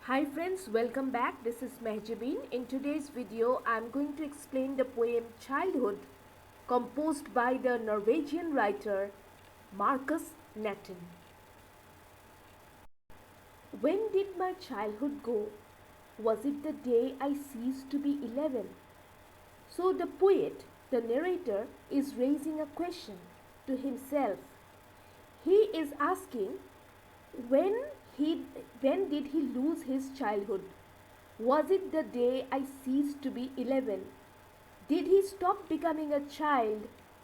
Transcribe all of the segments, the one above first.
Hi friends, welcome back. This is Mehjabeen. In today's video, I am going to explain the poem Childhood, composed by the Norwegian writer Markus Natten. When did my childhood go? Was it the day I ceased to be 11? So the poet, the narrator, is raising a question to himself. He is asking when he when did he lose his childhood? Was it the day I ceased to be 11? Did he stop becoming a child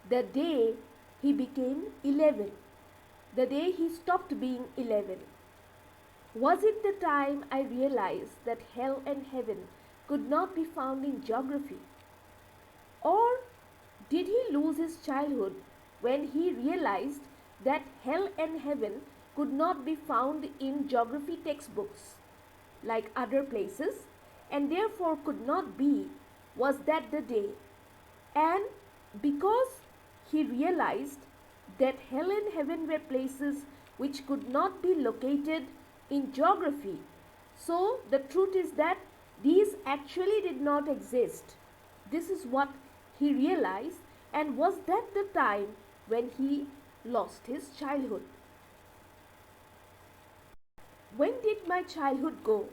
the day he became 11? The day he stopped being 11? Was it the time I realized that hell and heaven could not be found in geography? Or did he lose his childhood when he realized that hell and heaven could not be found in geography textbooks like other places and therefore could not be? Was that the day? And because he realized that hell and heaven were places which could not be located in geography, so the truth is that these actually did not exist. This is what he realized, and was that the time when he lost his childhood? When did my childhood go?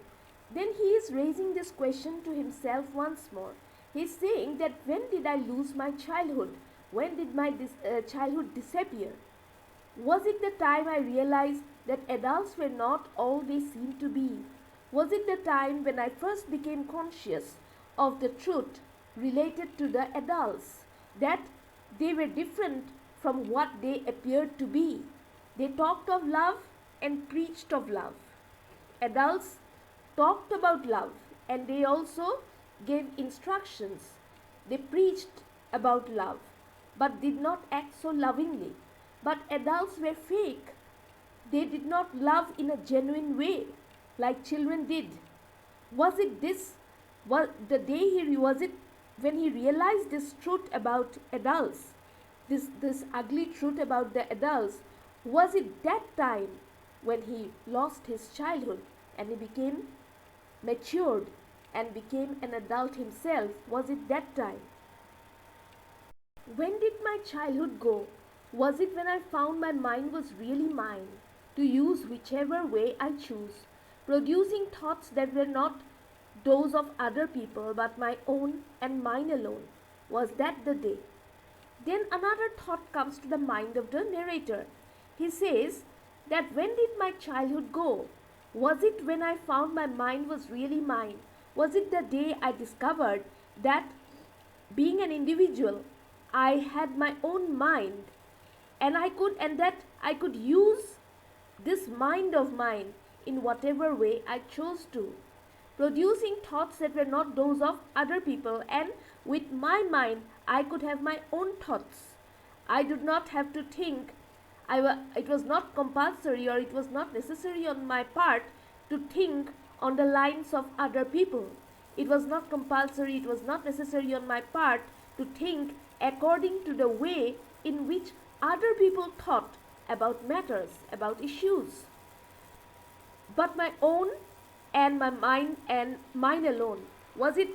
Then he is raising this question to himself once more. He is saying that when did I lose my childhood? When did my childhood disappear? Was it the time I realized that adults were not all they seemed to be? Was it the time when I first became conscious of the truth related to the adults, that they were different from what they appeared to be? They talked of love and preached of love. Adults talked about love and they also gave instructions. They preached about love but did not act so lovingly. But adults were fake. They did not love in a genuine way like children did. Was it this? Was the day was it when he realized this truth about adults? This ugly truth about the adults? Was it that time when he lost his childhood and he became matured and became an adult himself? Was it that time? When did my childhood go? Was it when I found my mind was really mine, to use whichever way I choose, producing thoughts that were not those of other people but my own and mine alone? Was that the day? Then another thought comes to the mind of the narrator. He says that when did my childhood go? Was it when I found my mind was really mine? Was it the day I discovered that being an individual, I had my own mind and that I could use this mind of mine in whatever way I chose to, producing thoughts that were not those of other people, and with my mind I could have my own thoughts. I did not have to think. It was not compulsory or it was not necessary on my part to think on the lines of other people. It was not compulsory, it was not necessary on my part to think according to the way in which other people thought about matters, about issues. But my own and my mind and mine alone. Was it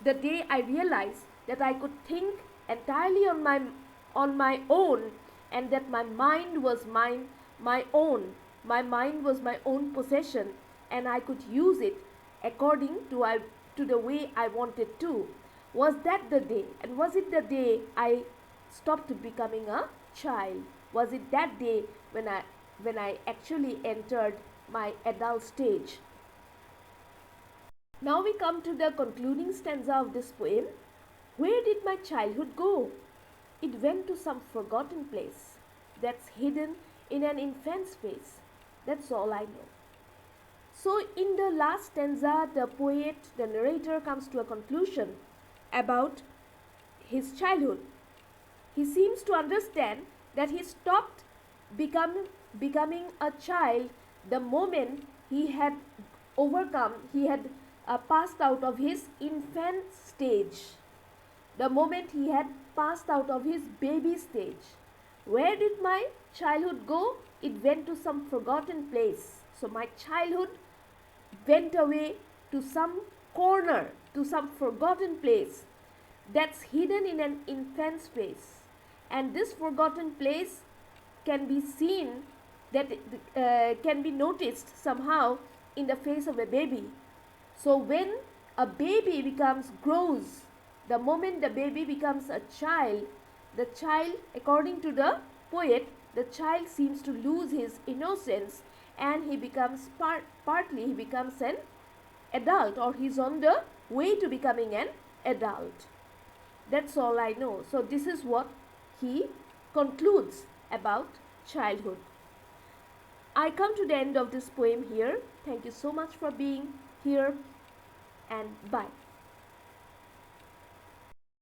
the day I realized that I could think entirely on my own, and that my mind was my own. My mind was my own possession and I could use it according to the way I wanted to. Was that the day? And was it the day I stopped becoming a child? Was it that day when I actually entered my adult stage? Now we come to the concluding stanza of this poem. Where did my childhood go? It went to some forgotten place that's hidden in an infant's face. That's all I know. So in the last stanza, the poet, the narrator, comes to a conclusion about his childhood. He seems to understand that he stopped becoming a child the moment he had passed out of his infant stage, the moment he had passed out of his baby stage. Where did my childhood go? It went to some forgotten place. So my childhood went away to some corner, to some forgotten place that's hidden in an infant's face. And this forgotten place can be seen, that can be noticed somehow in the face of a baby. So when a baby grows, the moment the baby becomes a child, the child, according to the poet, the child seems to lose his innocence, and he becomes partly he becomes an adult, or he's on the way to becoming an adult. That's all I know. So this is what he concludes about childhood. I come to the end of this poem here. Thank you so much for being here, and bye.